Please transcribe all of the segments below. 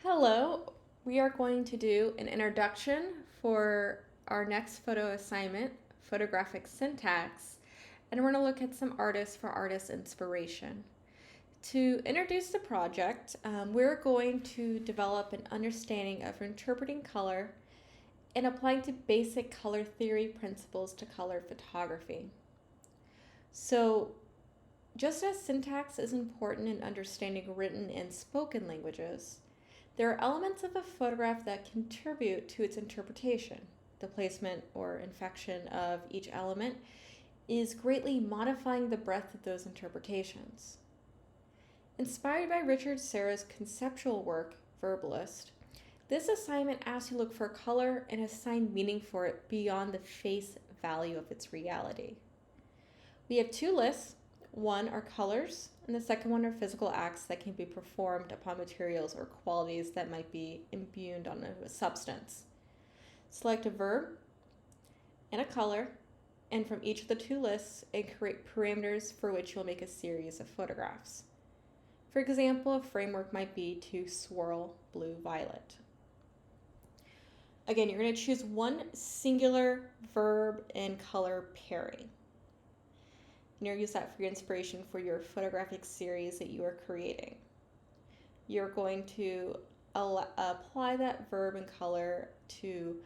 Hello, we are going to do an introduction for our next photo assignment, photographic syntax, and we're going to look at some artists for artist inspiration. To introduce the project, we're going to develop an understanding of interpreting color and applying to basic color theory principles to color photography. So, just as syntax is important in understanding written and spoken languages, there are elements of a photograph that contribute to its interpretation. The placement or inflection of each element is greatly modifying the breadth of those interpretations. Inspired by Richard Serra's conceptual work, Verbalist, this assignment asks you to look for color and assign meaning for it beyond the face value of its reality. We have two lists. One are colors, and the second one are physical acts that can be performed upon materials or qualities that might be imbued on a substance. Select a verb and a color, and from each of the two lists, and create parameters for which you'll make a series of photographs. For example, a framework might be to swirl blue-violet. Again, you're going to choose one singular verb and color pairing. And you'll use that for your inspiration for your photographic series that you are creating. You're going to apply that verb and color to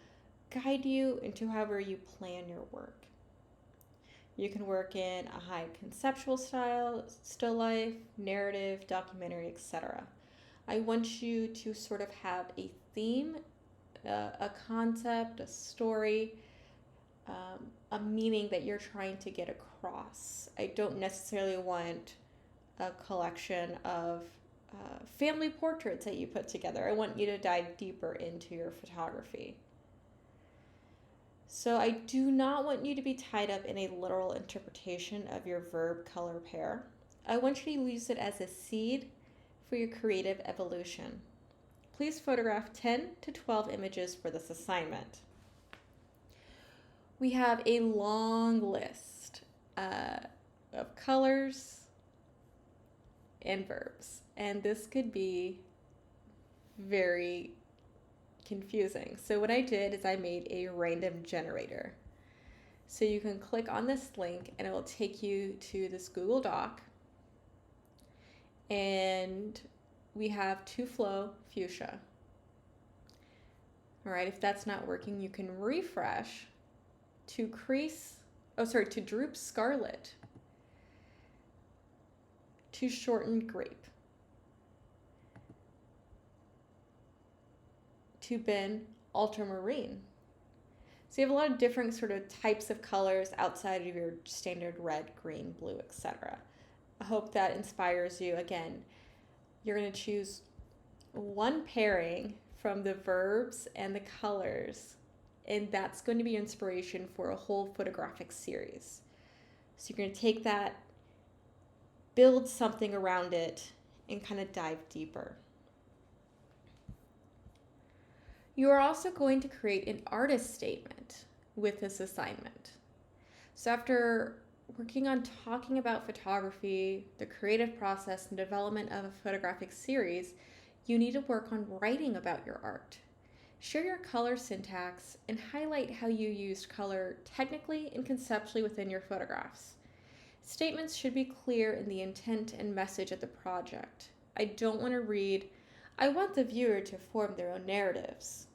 guide you into however you plan your work. You can work in a high conceptual style, still life, narrative, documentary, etc. I want you to sort of have a theme, a concept, a story, a meaning that you're trying to get across. I don't necessarily want a collection of family portraits that you put together. I want you to dive deeper into your photography. So I do not want you to be tied up in a literal interpretation of your verb color pair. I want you to use it as a seed for your creative evolution. Please photograph 10 to 12 images for this assignment. We have a long list of colors and verbs, and this could be very confusing. So what I did is I made a random generator. So you can click on this link and it will take you to this Google Doc, and we have to flow fuchsia. All right, if that's not working, you can refresh to to droop scarlet, to shorten grape, to bin ultramarine. So you have a lot of different sort of types of colors outside of your standard red, green, blue, etc. I hope that inspires you. Again, you're going to choose one pairing from the verbs and the colors, and that's going to be inspiration for a whole photographic series. So you're going to take that, build something around it, and kind of dive deeper. You are also going to create an artist statement with this assignment. So after working on talking about photography, the creative process, and development of a photographic series, you need to work on writing about your art. Share your color syntax and highlight how you used color technically and conceptually within your photographs. Statements should be clear in the intent and message of the project. I don't want to read, I want the viewer to form their own narratives.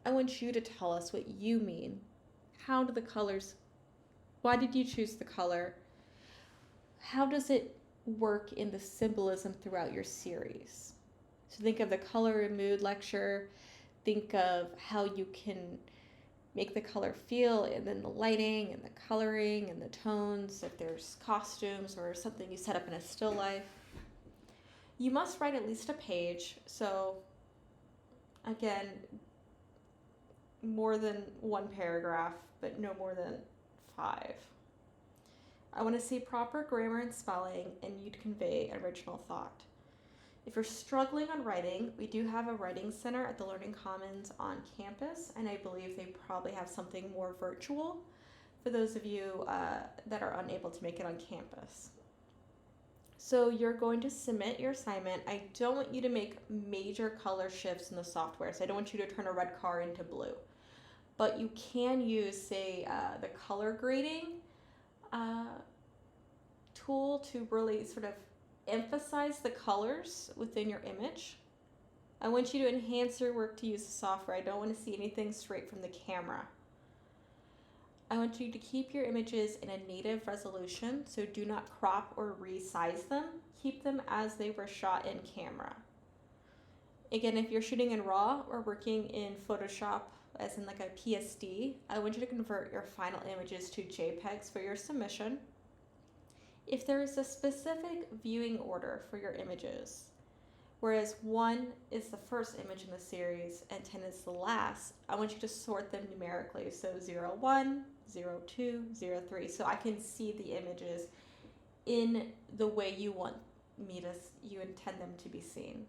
I want you to tell us what you mean. How do the colors, why did you choose the color? How does it work in the symbolism throughout your series? So think of the color and mood lecture. Think of how you can make the color feel, and then the lighting and the coloring and the tones, if there's costumes or something you set up in a still life. You must write at least a page. So again, more than one paragraph, but no more than 5. I want to see proper grammar and spelling, and you'd convey original thought. If you're struggling on writing, we do have a writing center at the Learning Commons on campus, and I believe they probably have something more virtual for those of you that are unable to make it on campus. So you're going to submit your assignment. I don't want you to make major color shifts in the software. So I don't want you to turn a red car into blue. But you can use, say, the color grading tool to really sort of emphasize the colors within your image. I want you to enhance your work to use the software. I don't want to see anything straight from the camera. I want you to keep your images in a native resolution, so do not crop or resize them. Keep them as they were shot in camera. Again, if you're shooting in RAW or working in Photoshop, as in like a PSD, I want you to convert your final images to JPEGs for your submission. If there is a specific viewing order for your images, whereas 1 is the first image in the series and 10 is the last, I want you to sort them numerically. So 01, 02, 03. So I can see the images in the way you intend them to be seen.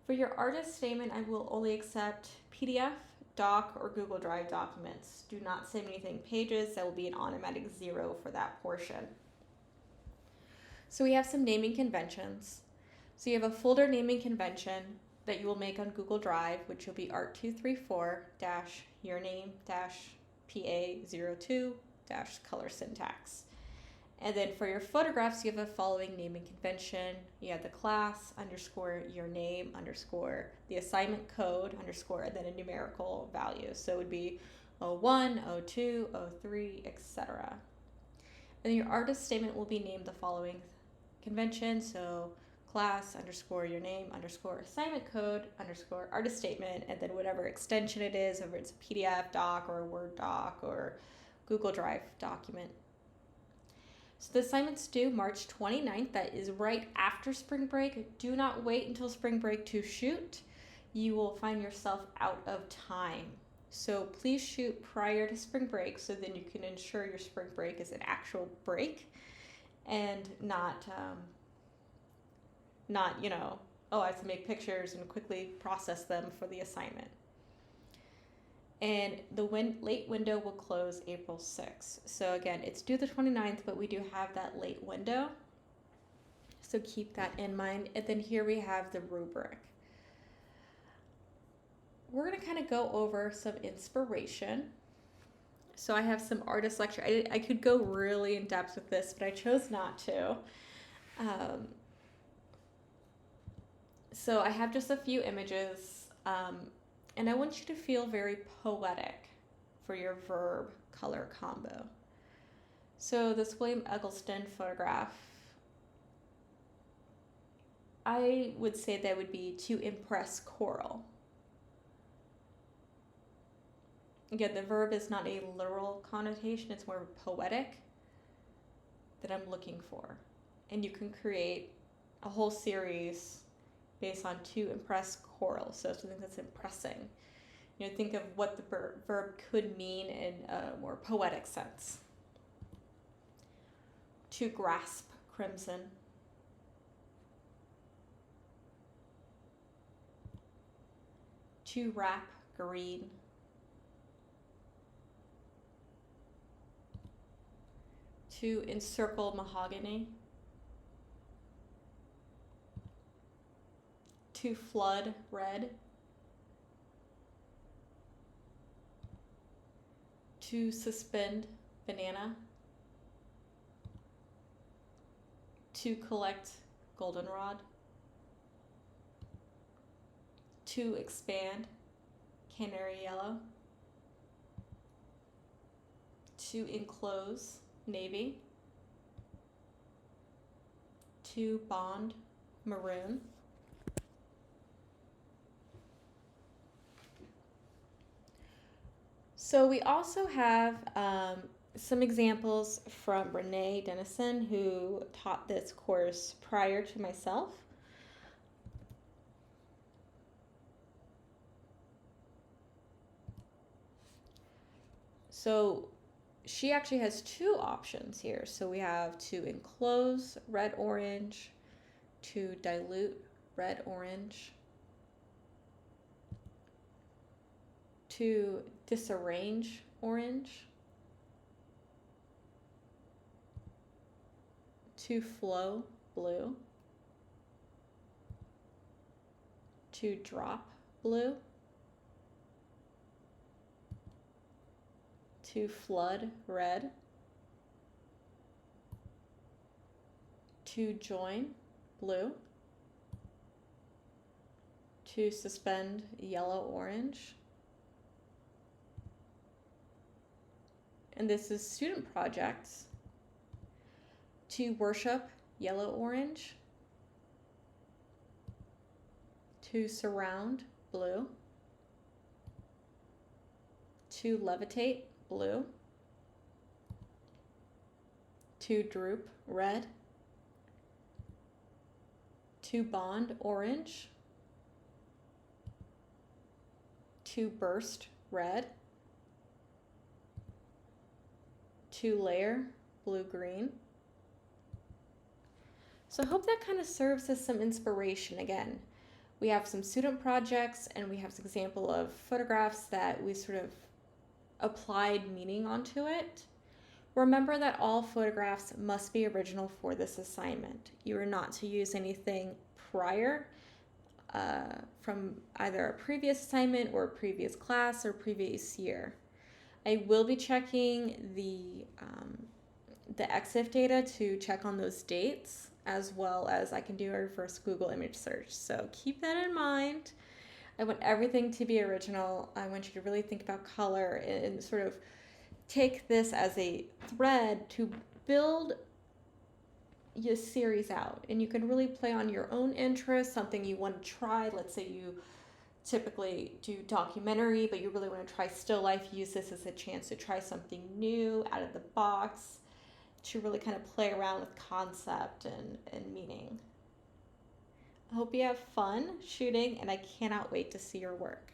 For your artist statement, I will only accept PDF, Doc, or Google Drive documents. Do not send anything pages. That will be an automatic 0 for that portion. So we have some naming conventions. So you have a folder naming convention that you will make on Google Drive, which will be ART234-yourname-PA02-color syntax. And then for your photographs, you have a following naming convention. You have the class _ your name _ the assignment code _ and then a numerical value. So it would be 01, 02, 03, etc. And then your artist statement will be named the following convention. So class _ your name _ assignment code _ artist statement, and then whatever extension it is, whether it's a PDF doc or a Word doc or Google Drive document. So the assignment's due March 29th. That is right after spring break. Do not wait until spring break to shoot. You will find yourself out of time. So please shoot prior to spring break so then you can ensure your spring break is an actual break and not oh, I have to make pictures and quickly process them for the assignment. And the late window will close April 6th. So again, it's due the 29th, but we do have that late window. So keep that in mind. And then here we have the rubric. We're going to kind of go over some inspiration. So I have some artist lecture. I could go really in depth with this, but I chose not to. So I have just a few images, and I want you to feel very poetic for your verb color combo. So this William Eggleston photograph, I would say that would be to impress coral. Again, the verb is not a literal connotation, it's more poetic that I'm looking for. And you can create a whole series based on to impress coral, so something that's impressing. Think of what the verb could mean in a more poetic sense. To grasp crimson. To wrap green. To encircle mahogany. To flood red. To suspend banana. To collect goldenrod. To expand canary yellow. To enclose navy. To bond maroon. So we also have some examples from Renee Dennison, who taught this course prior to myself. So she actually has two options here. So we have to enclose red-orange, to dilute red-orange, to disarrange orange, to flow blue, to drop blue, to flood red, to join blue, to suspend yellow orange. And this is student projects. To worship yellow orange, to surround blue, to levitate blue, to droop red, to bond orange, to burst red, to layer blue-green. So I hope that kind of serves as some inspiration. Again, we have some student projects and we have some example of photographs that we sort of applied meaning onto it. Remember that all photographs must be original for this assignment. You are not to use anything prior from either a previous assignment or a previous class or previous year. I will be checking the EXIF data to check on those dates, as well as I can do a reverse Google image search. So keep that in mind. I want everything to be original. I want you to really think about color and sort of take this as a thread to build your series out. And you can really play on your own interest, something you want to try. Let's say you typically do documentary, but you really want to try still life. Use this as a chance to try something new out of the box, to really kind of play around with concept and meaning. I hope you have fun shooting, and I cannot wait to see your work.